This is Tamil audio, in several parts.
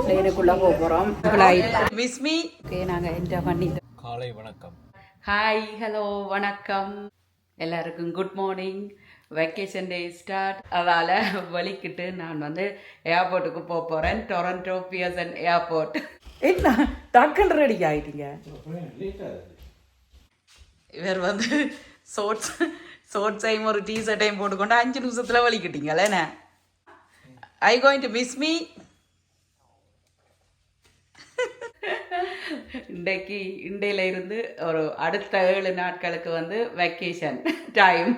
பிளேனுக்குள்ள போகிறோம். Flight miss me. ஓகே, நாங்கள் என்ஜாய் பண்ணிட்டோம். காலை வணக்கம். ஹாய், ஹலோ, வணக்கம் எல்லாருக்கும். Good morning. Vacation day start. அதால் வலிக்கிட்டு நான் வந்து ஏர்போர்ட்டுக்கு போக போகிறேன். Toronto Pearson airport. என்ன டக்குன்னு ரெடி ஆகிட்டீங்க? இவர் வந்து ஷோர்ட்ஸையும் ஒரு டிஷர்ட்டையும் போட்டுக்கொண்டு 5 நிமிஷத்தில் வலிக்கிட்டீங்களே. I going to miss me. இண்டையில இருந்து ஒரு அடுத்த 7 நாட்களுக்கு வந்து vacation time.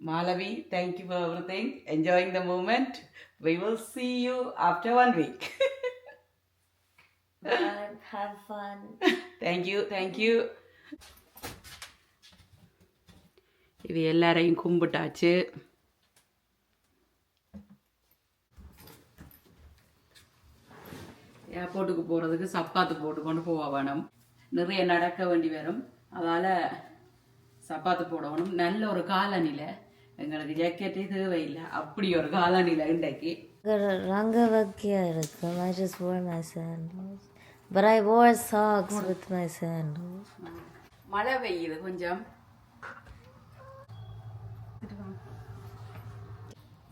Malawi, thank you for everything. Enjoying the moment. We will see you after 1 week. Have fun. Thank you. இது எல்லாரையும் கும்பிட்டாச்சு. ஏர்போர்ட்டுக்கு போகிறதுக்கு சப்பாத்து போட்டுக்கொண்டு போக வேணும். நிறைய நடக்க வேண்டி வரும். அதால் சப்பாத்து போடணும். நல்ல ஒரு காலநில. எங்களுக்கு ஜாக்கெட்டே தேவையில்லை. அப்படி ஒரு காலநிலை இன்றைக்கு. ரங்க வக்கியா இருக்கு. I just wore my sandals. But I wore socks with my sandals. மழை பெய்யுது கொஞ்சம்.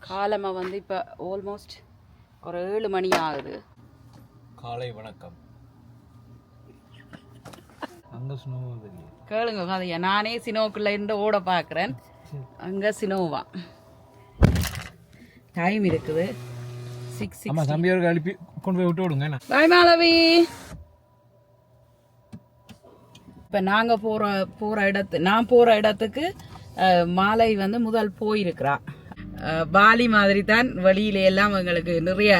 காலமாக வந்து இப்போ ஆல்மோஸ்ட் ஒரு 7 மணி ஆகுது. காலை வணக்கம். அங்க ஸ்னோ வருது. கேளுங்க கதையா. நானே சினோக்குள்ள இருந்து ஓட பார்க்குறேன். அங்கே சினோவா. டைம் இருக்குது 6:60. ஆமா, தம்பியோருக்கு அனுப்பி கொண்டு போய் விட்டு விடுங்க. பாய் மாலவி. இப்போ நாங்கள் நான் போகிற இடத்துக்கு மாலை வந்து முதல் போயிருக்கிறா. பாலி மாதிரி தான். வழியில எல்லாம் எங்களுக்கு நிறைய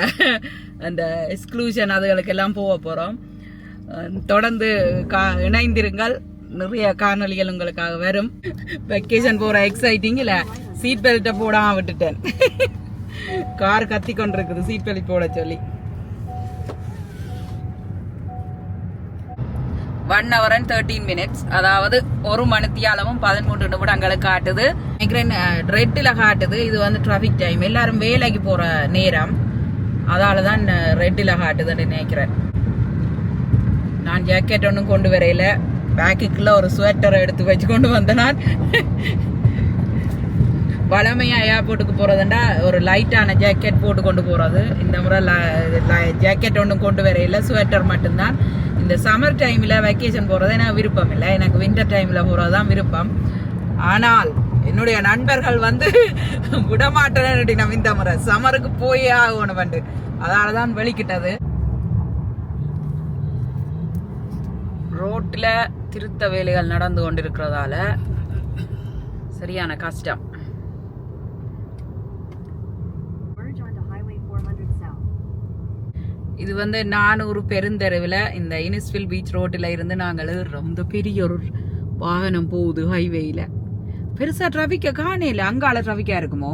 அந்த எக்ஸ்க்ளூஷன் அதுகளுக்கு எல்லாம் போக போகிறோம். தொடர்ந்து இணைந்திருங்கள். நிறைய காணொலிகள் உங்களுக்காக வரும். வெக்கேஷன் போகிற எக்ஸைட்டிங் இல்லை. சீட் பெல்ட்டை போடாமல் விட்டுட்டேன். கார் கத்தி கொண்டிருக்குது சீட் பெல்ட் போட சொல்லி. 1 hour and 13 minutes. அதாவது 1 மணித்தியாலமும் 13 நிமிடங்களுக்கு காட்டுது. ரெட்டில் காட்டுது. இது வந்து டிராஃபிக் டைம். எல்லாரும் வேலைக்கு போகிற நேரம். அதால தான் ரெட்டில் காட்டுதுன்னு நினைக்கிறேன். நான் ஜாக்கெட் ஒன்றும் கொண்டு வரையில. பேக்குக்குள்ள ஒரு ஸ்வெட்டரை எடுத்து வச்சு கொண்டு வந்தேன். நான் வளமையாக ஏர்போர்ட்டுக்கு போகிறதுண்டா ஒரு லைட்டான ஜாக்கெட் போட்டு கொண்டு போகிறது. இந்த முறை ஜாக்கெட் ஒன்றும் கொண்டு வரையில. ஸ்வெட்டர் மட்டும்தான். இந்த சம்மர் டைமில் வெக்கேஷன் போகிறது எனக்கு விருப்பம் இல்லை. எனக்கு வின்டர் டைமில் போகிறது தான் விருப்பம். ஆனால் என்னுடைய நண்பர்கள் வந்து விடமாட்டேன்னு நம்ம இந்த முறை சம்மருக்கு போயே ஆகணும் வந்து. அதனால தான் வெளிக்கிட்டது. ரோட்டில் திருத்த வேலைகள் நடந்து கொண்டிருக்கிறதால சரியான கஷ்டம். இது வந்து 400 பெருந்தெருவில் இந்த இனிஸ்வில் பீச் ரோட்டில் இருந்து நாங்கள் ரொம்ப பெரிய ஒரு வாகனம் போகுது ஹைவேயில். பெருசாக டிராஃபிக்கை காணல. அங்கால டிராஃபிக்காக இருக்குமோ?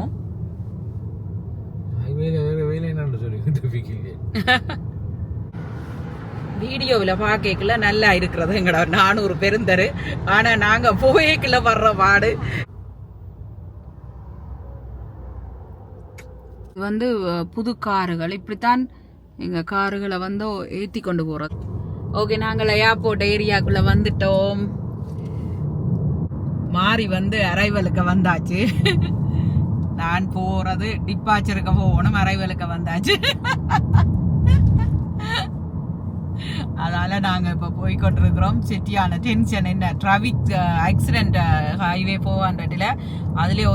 வீடியோவில் பார்க்கல நல்லா இருக்கிறது எங்கடா 400 பெருந்தரு. ஆனால் நாங்கள் போயேக்குள்ள வர்ற பாடு. வந்து புது காருகள் இப்படித்தான் எங்கள் காருகளை வந்து ஏற்றி கொண்டு போகிறோம். ஓகே, நாங்கள் ஏர்போர்ட் ஏரியாக்குள்ளே வந்துட்டோம். மாறி வந்து அரைவலுக்கு வந்தாச்சு. நான் போகிறது டிப்பாச்சருக்கு போகணும். அரைவலுக்கு வந்தாச்சு. அதனால் நாங்கள் இப்போ போய்கொண்டிருக்கிறோம். சிட்டியான டென்ஷன் என்ன டிராஃபிக் ஆக்சிடென்ட் ஹைவே போவான்றதுல அதுலேயே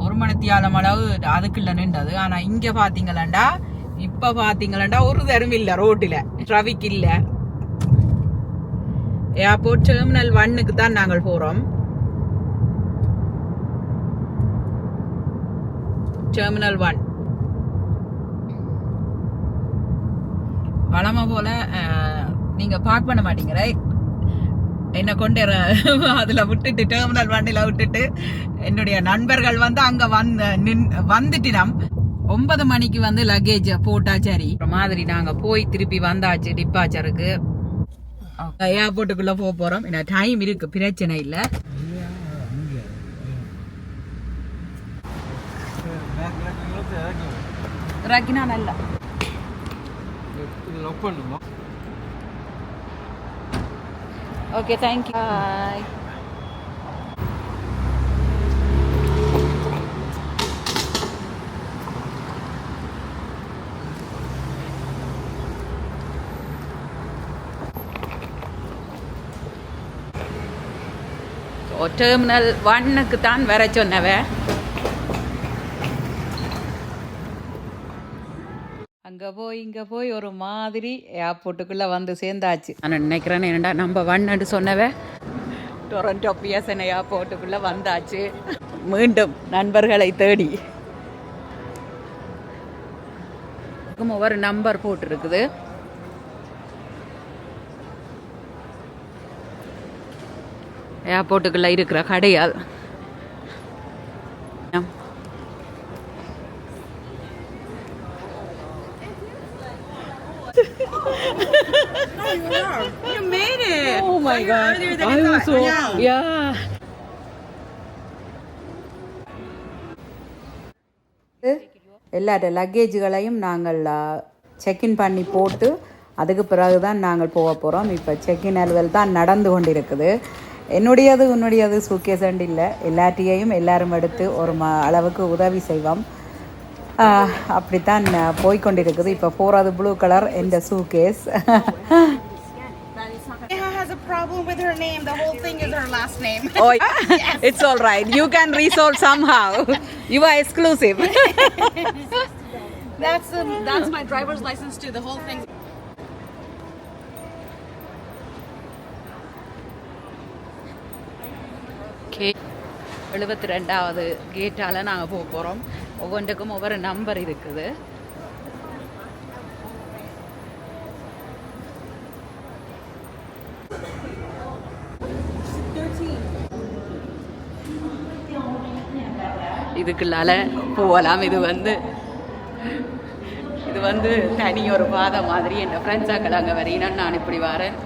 ஒரு மணித்தியாலம் அளவு அதுக்குள்ள நின்றது. ஆனால் இங்கே பார்த்தீங்களாண்டா இப்போ பார்த்தீங்களாண்டா ஒரு தரம் இல்லை. ரோட்டில் டிராஃபிக் இல்லை. ஏர்போர்ட் டெர்மினல் 1க்கு தான் நாங்கள் போகிறோம். டெர்மினல் 1 வளமை போல நீங்கள் பார்க் பண்ண மாட்டீங்க. என்னை கொண்டு அதில் விட்டுட்டு டெர்மினல் 1ல் விட்டுட்டு என்னுடைய நண்பர்கள் வந்து அங்கே வந்துட்டினோம். 9 மணிக்கு வந்து லக்கேஜ் போட்டா சரி மாதிரி நாங்கள் போய் திருப்பி வந்தாச்சு டிப்பாச்சருக்கு. ஏர்போர்ட்டுக்குள்ளே போக போகிறோம். என்ன டைம் இருக்குது, பிரச்சனை இல்லை. இறக்கினா நல்லா இது லாக் பண்ணுமா? Okay, thank you. பாய். டெர்மினல் 1க்கு தான் வர சொன்னவ. அங்கே போய் இங்கே போய் ஒரு மாதிரி ஏர்போர்ட்டுக்குள்ளே வந்து சேர்ந்தாச்சு. நான் நினைக்கிறேன் என்னடா நம்ம 1 சொன்னவ டொரண்டோ பிஎஸ்என் ஏர்போர்ட்டுக்குள்ளே வந்தாச்சு. மீண்டும் நண்பர்களை தேடி ஒரு நம்பர் போட்டிருக்குது. ஏர்போர்ட்டுக்குள்ளே இருக்கிற கடையால் You made it! Oh my god! I was so yeah. எல்லா லக்கேஜுகளையும் நாங்கள் செக்இன் பண்ணி போட்டு அதுக்கு பிறகு தான் நாங்கள் போக போகிறோம். இப்போ செக்இன் அலுவல் தான் நடந்து கொண்டிருக்குது. உன்னுடையது சூட்கேஸ் இல்லை, எல்லாத்தையும் எல்லாரும் எடுத்து ஒரு அளவுக்கு உதவி செய்வோம். அப்படித்தான் போய்கொண்டிருக்குது. இப்போ போகிறது ப்ளூ கலர் இந்த suitcase. Neha has a problem with her name. The whole thing is her last name. Oh, yes. It's all right. You can resolve somehow. You are exclusive. That's my driver's license too. The whole thing. Okay. 72வது கேட்டால் நாங்கள் போக போகிறோம். ஒவ்வொன்றுக்கும் ஒவ்வொரு நம்பர் இருக்குது. இதுக்குள்ளால போகலாம். இது வந்து தனி ஒரு பாதை மாதிரி. என் ஃப்ரெண்ட்ஸாக்கள் அங்கே வரீனா நான் இப்படி வரேன்.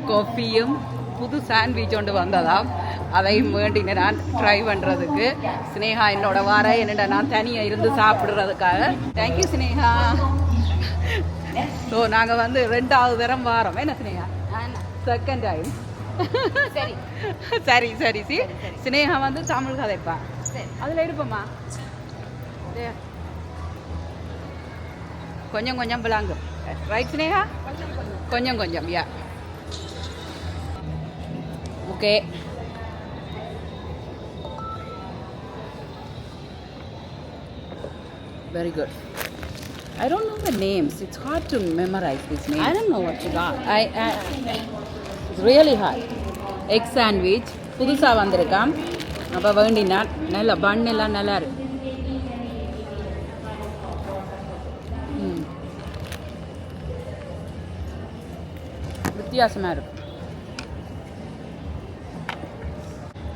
காஃபியும் புது சாண்ட்விச் கொண்டு வந்ததாம். அதையும் வேண்டின நான் ட்ரை பண்ணுறதுக்கு. ஸ்னேகா என்னோட வார என்னடா நான் தனியாக இருந்து சாப்பிட்றதுக்காக. தேங்க்யூ ஸ்னேகா. ஸோ நாங்கள் 2வது தரம் வாரோம். என்ன ஸ்னேகா? Second time. சரி ஸ்னேகா தமிழ் கதைப்பா. அதில் எடுப்போம்மா. கொஞ்சம் விளாங்கு. ரைட் ஸ்னேகா? கொஞ்சம் யா. Okay. Very good. I don't know the names. It's hard to memorize these names. I don't know what you got. It's really hard. Egg sandwich. புதுசாக வந்திருக்கான். அப்போ வேண்டினா நல்லா பன் எல்லாம் நல்லா இருக்கு. வித்தியாசமாக இருக்கு.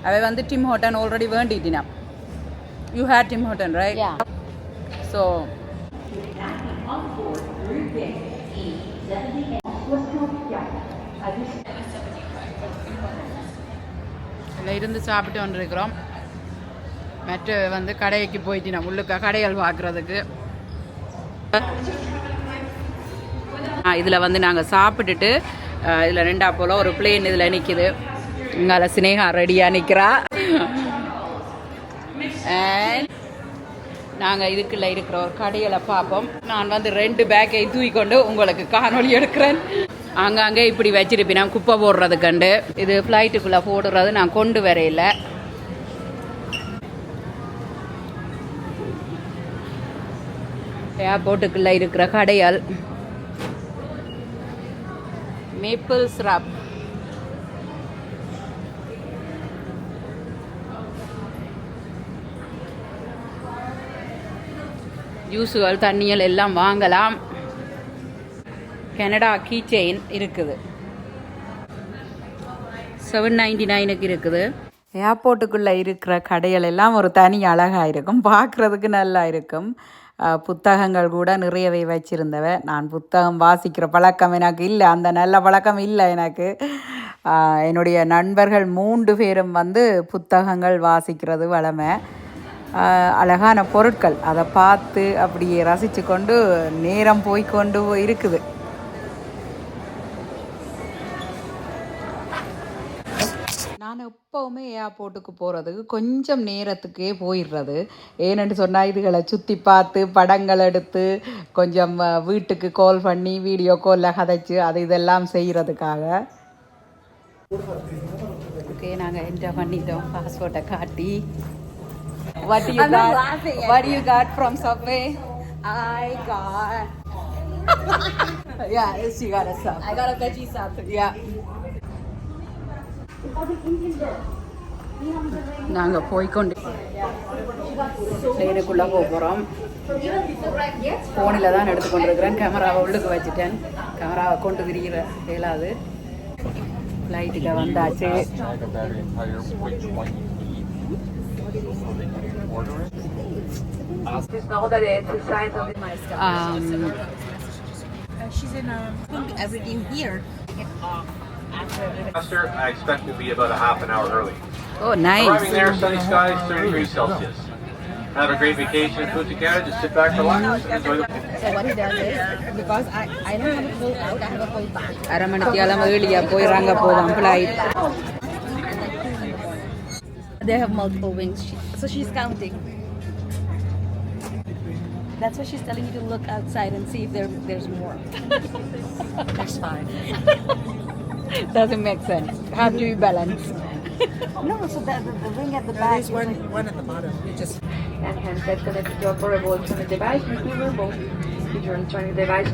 அவ டிம் ஹோட்டன் ஆல்ரெடி வேண்டிட்டினா. You had Tim Horton, right? Yeah. So இருந்து சாப்பிட்டு வந்துருக்கிறோம். மற்ற கடைக்கு போயிட்டு நம்ம உள்ளுக்க கடைகள் பார்க்குறதுக்கு. இதில் நாங்கள் சாப்பிட்டுட்டு இதில் 2 போல் ஒரு பிளேன் இதில் நிற்கிது. இங்கால ஸ்னேகா ரெடியாக நிற்கிறா. நாங்கள் இதுக்குள்ளே இருக்கிற ஒரு கடைகளை பார்ப்போம். நான் 2 பேக்கை தூக்கிக்கொண்டு உங்களுக்கு காணொலி எடுக்கிறேன். அங்கங்கே இப்படி வச்சிருப்பேன் நான் குப்பை போடுறதுக்கண்டு. இது ஃப்ளைட்டுக்குள்ளே போடுறது நான் கொண்டு வரையில. ஏர்போர்ட்டுக்குள்ளே இருக்கிற கடையால் மேப்பிள் சிரப். ஜூஸுகள் தண்ணிகள் எல்லாம் வாங்கலாம். கனடா கீ செயின் இருக்குது. 799க்கு இருக்குது. ஏர்போர்ட்டுக்குள்ளே இருக்கிற கடைகள் எல்லாம் ஒரு தனி அழகாக இருக்கும், பார்க்குறதுக்கு நல்லா இருக்கும். புத்தகங்கள் கூட நிறையவே வச்சுருந்தவ. நான் புத்தகம் வாசிக்கிற பழக்கம் எனக்கு இல்லை, அந்த நல்ல பழக்கம் இல்லை எனக்கு. என்னுடைய நண்பர்கள் 3 பேரும் புத்தகங்கள் வாசிக்கிறது வழமை. அழகான பொருட்கள் அதை பார்த்து அப்படியே ரசித்து கொண்டு நேரம் போய்கொண்டு இருக்குது. நான் எப்போவுமே ஏர்போர்ட்டுக்கு போகிறதுக்கு கொஞ்சம் நேரத்துக்கே போயிடுறது. ஏன்னு சொன்னால் இதுகளை சுற்றி பார்த்து படங்கள் எடுத்து கொஞ்சம் வீட்டுக்கு கால் பண்ணி வீடியோ காலில் கதைச்சு அது இதெல்லாம் செய்கிறதுக்காக. ஓகே, நாங்கள் என்ஜாய் பண்ணிட்டோம் பாஸ்போர்ட்டை காட்டி. What do you got from Subway? I got. Yeah, she got a sub. I got a veggie sub. Yeah. நாங்கள் போய்கொண்டு ட்ரெயினுக்குள்ளே போகிறோம். ஃபோனில் தான் எடுத்துக்கொண்டிருக்கிறேன். கேமராவை உள்ளுக்கு வச்சுட்டேன். கேமராவை கொண்டு திரிகிற இயலாது. ஃப்ளைட்டுக்கு வந்தாச்சு. She's in everything here. I expect we'll be about a half an hour early. Oh, nice. Arriving there, sunny skies, 30 degrees Celsius. Have a great vacation in Punta Cana. Just sit back, relax, and enjoy the. So what he does is, because I don't have a full out, I have a full back. அரை மணித்தியாலம் ஏழியாக போயிடறாங்க போதும் flight. They have multiple wings, so she's counting. That's why she's telling you to look outside and see if there's more. There's 5. Doesn't make sense. How do you balance? No, so the wing at the back. There's one at the bottom. You just And handset connected to a portable electronic device, removable. If your electronic device,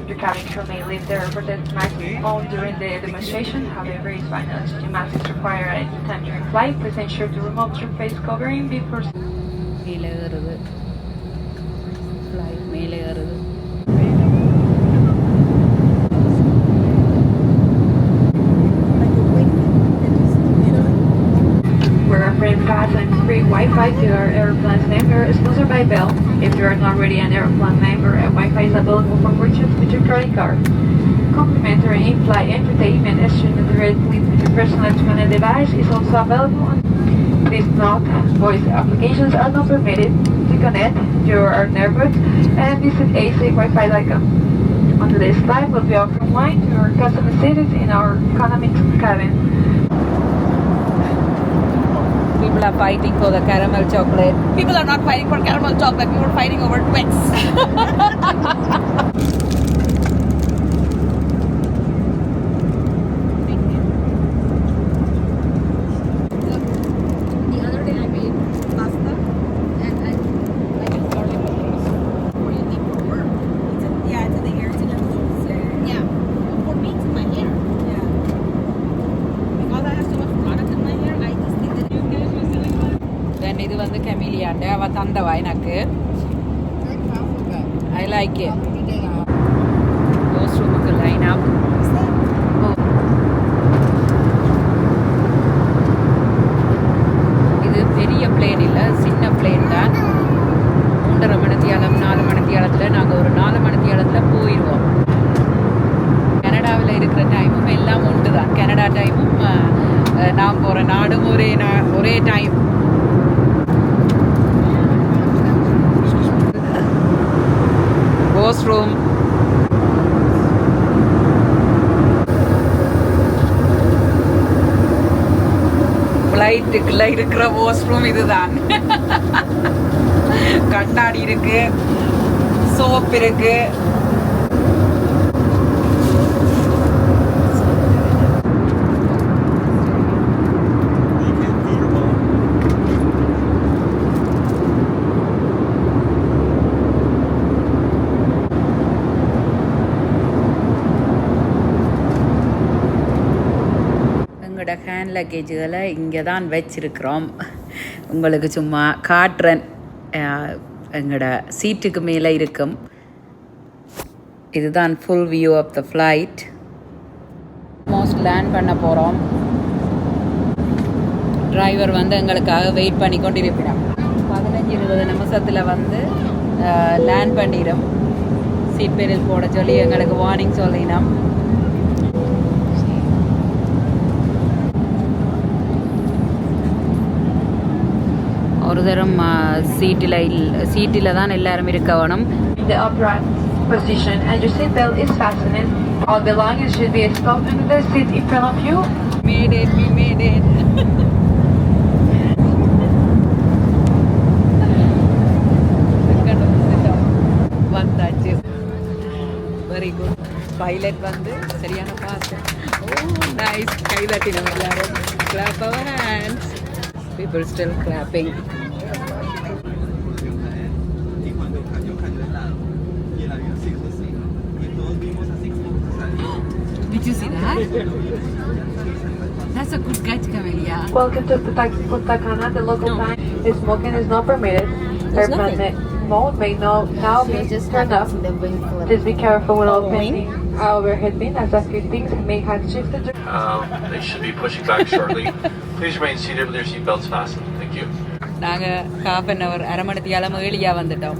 your cabin crew may leave their protected microphone during the demonstration. However, it's fine. Oxygen mask is required at any time during flight. Please ensure to remove your face covering before. மேலே ஏறுது ஃப்ளைட், மேலே ஏறுது. We're offering fast and free Wi-Fi to our airplane's member, sponsored by Bell. If you are not already an airplane member, Wi-Fi is available for purchase with your credit card. Complimentary in-flight entertainment is streamed directly with your personal electronic device is also available. Please note, voice applications are not permitted. To connect, you are neighborhood and visit acwifi.com. On today's flight, we'll be offering wine to our customer seated in our economic cabin. People are fighting for the caramel chocolate. People are not fighting for caramel chocolate. We were fighting over Twix. The other day I made pasta and I like garlic potatoes. What do you think for work? It's in the air. It's in your clothes. Yeah. For me, it's in my hair. Yeah. Because I have so much product in my hair, I just think that you guys were selling one. Then இது வந்து கெமிலியாண்ட அவ தந்தவா எனக்கு. I like it. வாஷ்ரூமுக்கு லைன் அப். இது பெரிய பிளேன் இல்லை, சின்ன பிளேன் தான். 3:30 மணித்தியாலம் 4 மணித்தியாலத்தில் நாங்கள் ஒரு 4 மணித்தியாலத்தில் போயிடுவோம். கனடாவில் இருக்கிற டைமும் எல்லாம் உண்டு தான். கனடா டைமும் நான் போகிற நாடும் ஒரே டைம். வாஷ்ரூம் ஃப்ளைட்டுக்குள்ள இருக்கிற வாஷ்ரூம் இதுதான். கண்ணாடி இருக்கு, சோப் இருக்கு. எங்களோட ஹேண்ட் லக்கேஜுகளை இங்கே தான் வச்சிருக்கிறோம். உங்களுக்கு சும்மா காட்டுறேன். எங்களோட சீட்டுக்கு மேலே இருக்கும். இதுதான் full view of the flight. Almost land பண்ண போகிறோம். டிரைவர் வந்து எங்களுக்காக வெயிட் பண்ணி கொண்டு இருக்கிறோம். 15-20 நிமிஷத்தில் வந்து லேண்ட் பண்ணிடும். சீட் பெல்ட் போட சொல்லி எங்களுக்கு வார்னிங் சொல்லினோம். ஒரு தரம் சீட்டில் தான் எல்லாரும் இருக்க வேணும். In the upright position and your seat belt is fastened. All belongings should be stowed under the seat in front of you. We made it. வந்தாச்சு. Very good. பைலட் வந்து சரியான பாத்து. நைஸ். கை தட்டினோம் எல்லாரும். Clap our hands. People still clapping. Did you see that? That's a good catch, Camelia. Welcome to Punta Cana. The local time is smoking is not permitted. Airplane mode may now be turned off. Please be careful when opening our overhead bin as a few things may have shifted. They should be pushing back shortly. Please remain seated with your seatbelts fastened. Thank you. நாங்கள் ½ an hour அரை மணித்தியாலம் ஏழியாக வந்துட்டோம்.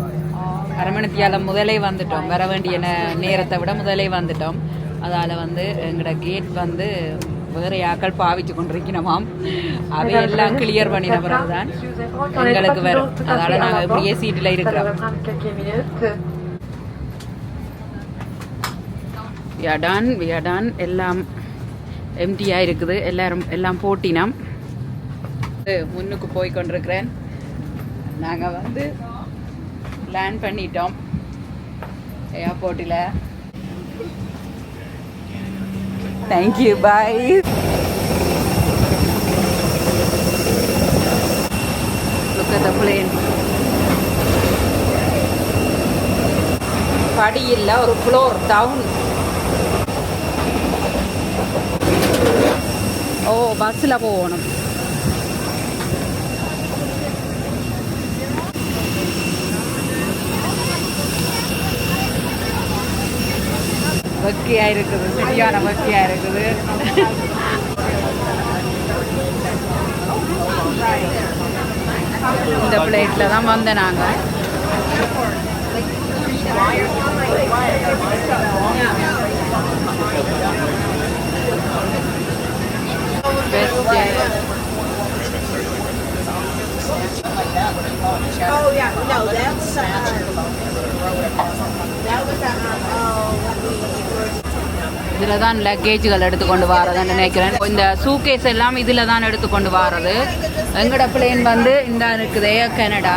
அரை மணித்தியாலம் முதலே வந்துட்டோம். வர வேண்டிய நேரத்தை விட முதலே வந்துட்டோம். அதால் வந்து எங்களோட கேட் வந்து வேறு ஆக்கள் பாவிச்சு கொண்டிருக்கணுமாம். அவையெல்லாம் கிளியர் பண்ணின பிறகு தான் எங்களுக்கு வரும். அதால் நாங்கள் இப்படியே சீட்டில் இருக்கிறோம். We are done. எல்லாம் எம்டியாக இருக்குது. எல்லாம் போட்டினோம். முன்னுக்கு போய் கொண்டிருக்கிறேன். நாங்கள் வந்து லேண்ட் பண்ணிட்டோம் ஏர்போர்ட்டில். Thank you. Bye. Look at the plane. படி இல்லை, ஒரு ஃப்ளோர் டவுன். ஓ, பஸ்ஸில் போகணும். வக்கியாக இருக்குது, சரியான வக்கியாக இருக்குது. இந்த பிளேட்டில் தான் வந்தேன் நாங்கள். Oh yeah, no, that's that was இதில் தான் லக்கேஜுகள் எடுத்துக்கொண்டு வரதுன்னு நினைக்கிறேன். இந்த சூகேஸ் எல்லாம் இதில் தான் எடுத்துக்கொண்டு வர்றது. எங்கட பிளேன் வந்து இந்த இருக்குது ஏர் கனடா.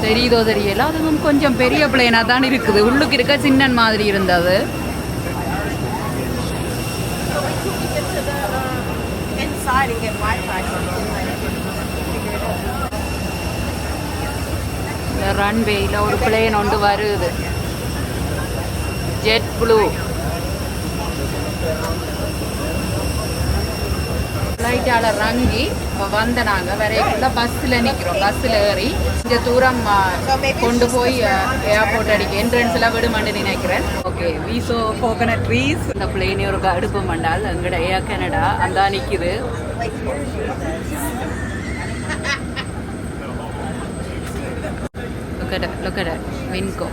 தெரியுதோ தெரியல, அதுவும் கொஞ்சம் பெரிய பிளேனாக தான் இருக்குது. உள்ளுக்கு இருக்க சின்னன் மாதிரி இருந்தது. inside and get Wi-Fi. இந்த ரன்வேயில் ஒரு பிளேன் ஒன்று வருது, ஜெட் ப்ளூ. ஃப்ளைட்டால் இறங்கி வந்த நாங்கள் வரைக்குள்ள பஸ்ஸில் நிற்கிறோம். பஸ்ஸில் ஏறி கொஞ்சம் தூரம் கொண்டு போய் ஏர்போர்ட் அடிக்க என்ட்ரன்ஸில் விடுமண்டு நினைக்கிறேன். Okay, we saw coconut trees. இந்த பிளேனி ஒரு அடுப்பு மண்டால் எங்கட ஏர் கனடா அந்த நிற்குது. Look at it, Winco.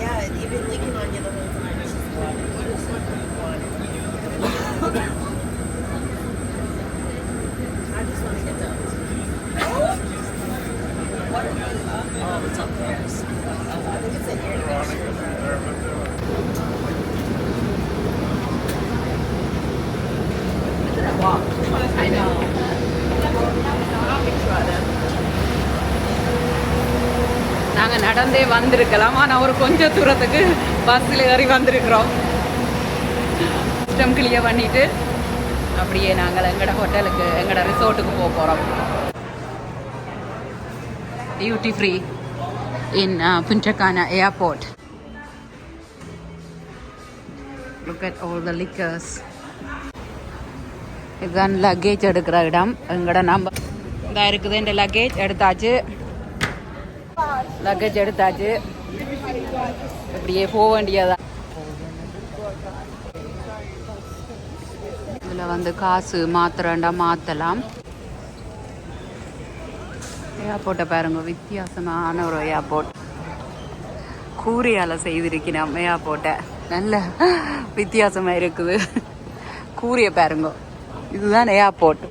Yeah, you've been leaking on you the whole time. I just want to get done. Oh, it's up there. I think it's in here. I know. நாங்கள் நடந்தே வந்திருக்கலாம், ஆனால் ஒரு கொஞ்சம் தூரத்துக்கு பஸ்ஸில் ஏறி வந்திருக்கிறோம். சிஸ்டம் கிளியர் பண்ணிவிட்டு அப்படியே நாங்கள் எங்களோட ஹோட்டலுக்கு எங்களோட ரிசோர்ட்டுக்கு போக போகிறோம். Duty free in Punta Cana airport. Look at all the lickers. இதுதான் லக்கேஜ் எடுக்கிற இடம். எங்களோட நம்பர் இதாக இருக்குது. இந்த லக்கேஜ் எடுத்தாச்சு. லக்கேஜ் எடுத்தாச்சு. இப்படியே போக வேண்டியதான். இதில் வந்து காசு மாத்திரண்டா மாற்றலாம். ஏர்போர்ட்டை பாருங்க, வித்தியாசமான ஒரு ஏர்போர்ட். கூரையால் செய்திருக்கிறோம் ஏர்போர்ட்டை. நல்ல வித்தியாசமாக இருக்குது. கூரையை பாருங்க, இதுதான் ஏர்போர்ட்.